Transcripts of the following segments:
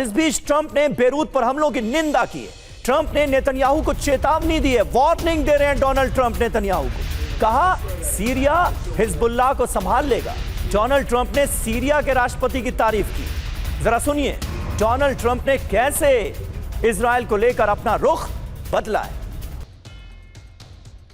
इस बीच ट्रंप ने बेरूत पर हमलों की निंदा की है। ट्रंप ने नेतन्याहू को चेतावनी दी है, वार्निंग दे रहे हैं डोनाल्ड ट्रंप नेतन्याहू को। कहा सीरिया हिजबुल्लाह को संभाल लेगा। डोनाल्ड ट्रंप ने सीरिया के राष्ट्रपति की तारीफ की। जरा सुनिए डोनाल्ड ट्रंप ने कैसे इजराइल को लेकर अपना रुख बदला है।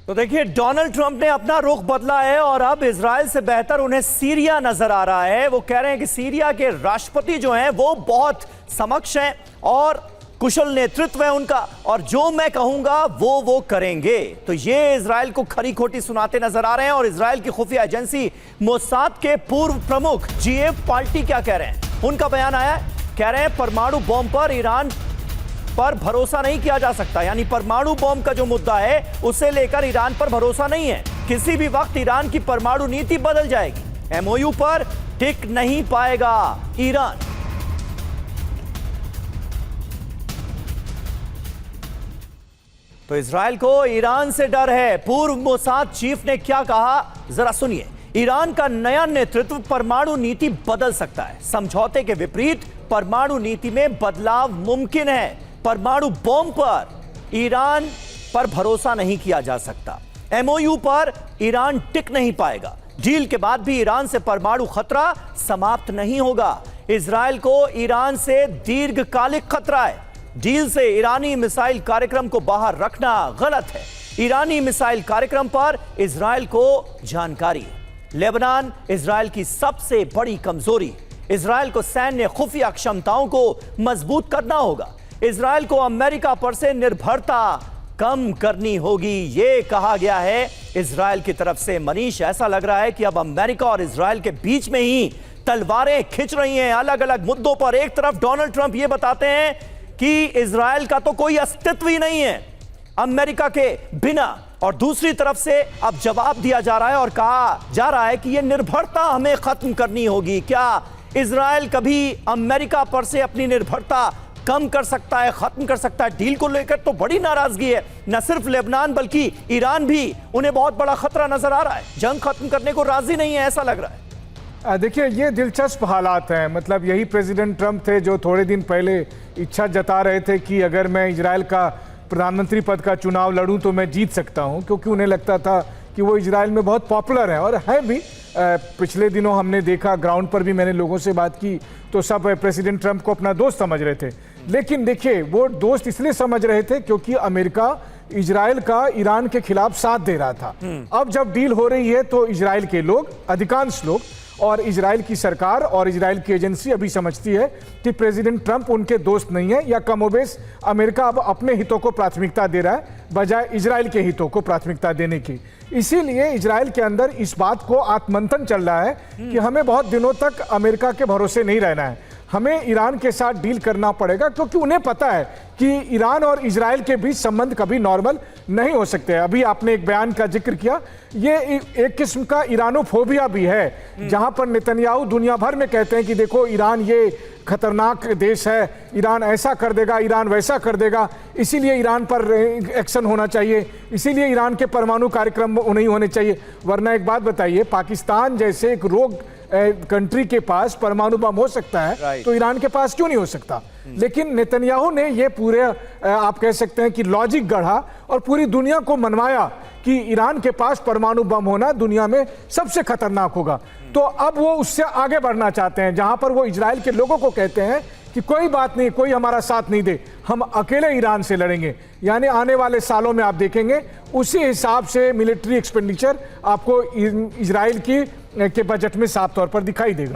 तो देखिए डोनाल्ड ट्रंप ने अपना रुख बदला है और अब इजराइल से बेहतर उन्हें सीरिया नजर आ रहा है। वो कह रहे हैं कि सीरिया के राष्ट्रपति जो हैं वो बहुत समक्ष हैं और कुशल नेतृत्व है उनका, और जो मैं कहूंगा वो करेंगे। तो ये इजराइल को खरी खोटी सुनाते नजर आ रहे हैं। और इजराइल की खुफिया एजेंसी मोसाद के पूर्व प्रमुख जीएफ पाल्टी क्या कह रहे हैं, उनका बयान आया है। कह रहे हैं परमाणु बॉम्ब पर ईरान पर भरोसा नहीं किया जा सकता। यानी परमाणु बॉम्ब का जो मुद्दा है उसे लेकर ईरान पर भरोसा नहीं है। किसी भी वक्त ईरान की परमाणु नीति बदल जाएगी। एमओयू पर टिक नहीं पाएगा ईरान। तो इजराइल को ईरान से डर है। पूर्व मोसाद चीफ ने क्या कहा जरा सुनिए। ईरान का नया नेतृत्व परमाणु नीति बदल सकता है। समझौते के विपरीत परमाणु नीति में बदलाव मुमकिन है। परमाणु बॉम्ब पर ईरान पर भरोसा नहीं किया जा सकता। एमओयू पर ईरान टिक नहीं पाएगा। डील के बाद भी ईरान से परमाणु खतरा समाप्त नहीं होगा। इजराइल को ईरान से दीर्घकालिक खतरा है। डील से ईरानी मिसाइल कार्यक्रम को बाहर रखना गलत है। ईरानी मिसाइल कार्यक्रम पर इजराइल को जानकारी है। लेबनान इजराइल की सबसे बड़ी कमजोरी। इजराइल को सैन्य खुफिया क्षमताओं को मजबूत करना होगा। इजराइल को अमेरिका पर से निर्भरता कम करनी होगी, यह कहा गया है इजराइल की तरफ से। मनीष, ऐसा लग रहा है कि अब अमेरिका और इजराइल के बीच में ही तलवारें खिंच रही हैं अलग अलग मुद्दों पर। एक तरफ डोनाल्ड ट्रंप यह बताते हैं कि इजराइल का तो कोई अस्तित्व ही नहीं है अमेरिका के बिना, और दूसरी तरफ से अब जवाब दिया जा रहा है और कहा जा रहा है कि यह निर्भरता हमें खत्म करनी होगी। क्या इजराइल कभी अमेरिका पर से अपनी निर्भरता कम कर सकता है, खत्म कर सकता है? डील को लेकर तो बड़ी नाराजगी है। न सिर्फ लेबनान बल्कि ईरान भी उन्हें बहुत बड़ा खतरा नजर आ रहा है। जंग खत्म करने को राजी नहीं है ऐसा लग रहा है। देखिए ये दिलचस्प हालात हैं। मतलब यही प्रेसिडेंट ट्रंप थे जो थोड़े दिन पहले इच्छा जता रहे थे कि अगर मैं इजराइल का प्रधानमंत्री पद का चुनाव लड़ूं तो मैं जीत सकता हूं, क्योंकि उन्हें लगता था कि वो इजराइल में बहुत पॉपुलर है और है भी। पिछले दिनों हमने देखा, ग्राउंड पर भी मैंने लोगों से बात की तो सब प्रेसिडेंट ट्रंप को अपना दोस्त समझ रहे थे। लेकिन देखिए वो दोस्त इसलिए समझ रहे थे क्योंकि अमेरिका इजराइल का ईरान के खिलाफ साथ दे रहा था। अब जब डील हो रही है तो इजराइल के लोग, अधिकांश लोग और इजराइल की सरकार और इजराइल की एजेंसी अभी समझती है कि प्रेसिडेंट ट्रंप उनके दोस्त नहीं है, या कमोबेश अमेरिका अब अपने हितों को प्राथमिकता दे रहा है बजाय इजराइल के हितों को प्राथमिकता देने की। इसीलिए इजराइल के अंदर इस बात को आत्मंथन चल रहा है कि हमें बहुत दिनों तक अमेरिका के भरोसे नहीं रहना है, हमें ईरान के साथ डील करना पड़ेगा, क्योंकि उन्हें पता है कि ईरान और इजराइल के बीच संबंध कभी नॉर्मल नहीं हो सकते। अभी आपने एक बयान का जिक्र किया, ये एक किस्म का ईरानोफोबिया भी है, जहां पर नेतन्याहू दुनिया भर में कहते हैं कि देखो ईरान ये खतरनाक देश है, ईरान ऐसा कर देगा, ईरान वैसा कर देगा, इसीलिए ईरान पर एक्शन होना चाहिए, इसीलिए ईरान के परमाणु कार्यक्रम नहीं होने चाहिए। वरना एक बात बताइए, पाकिस्तान जैसे एक रोग कंट्री के पास परमाणु बम हो सकता है तो ईरान के पास क्यों नहीं हो सकता? लेकिन नेतन्याहू ने ये पूरे आप कह सकते हैं कि लॉजिक गढ़ा और पूरी दुनिया को मनवाया कि ईरान के पास परमाणु बम होना दुनिया में सबसे खतरनाक होगा। तो अब वो उससे आगे बढ़ना चाहते हैं, जहां पर वो इजराइल के लोगों को कहते हैं कि कोई बात नहीं, कोई हमारा साथ नहीं दे, हम अकेले ईरान से लड़ेंगे। यानी आने वाले सालों में आप देखेंगे उसी हिसाब से मिलिट्री एक्सपेंडिचर आपको इजराइल के बजट में साफ तौर पर दिखाई देगा।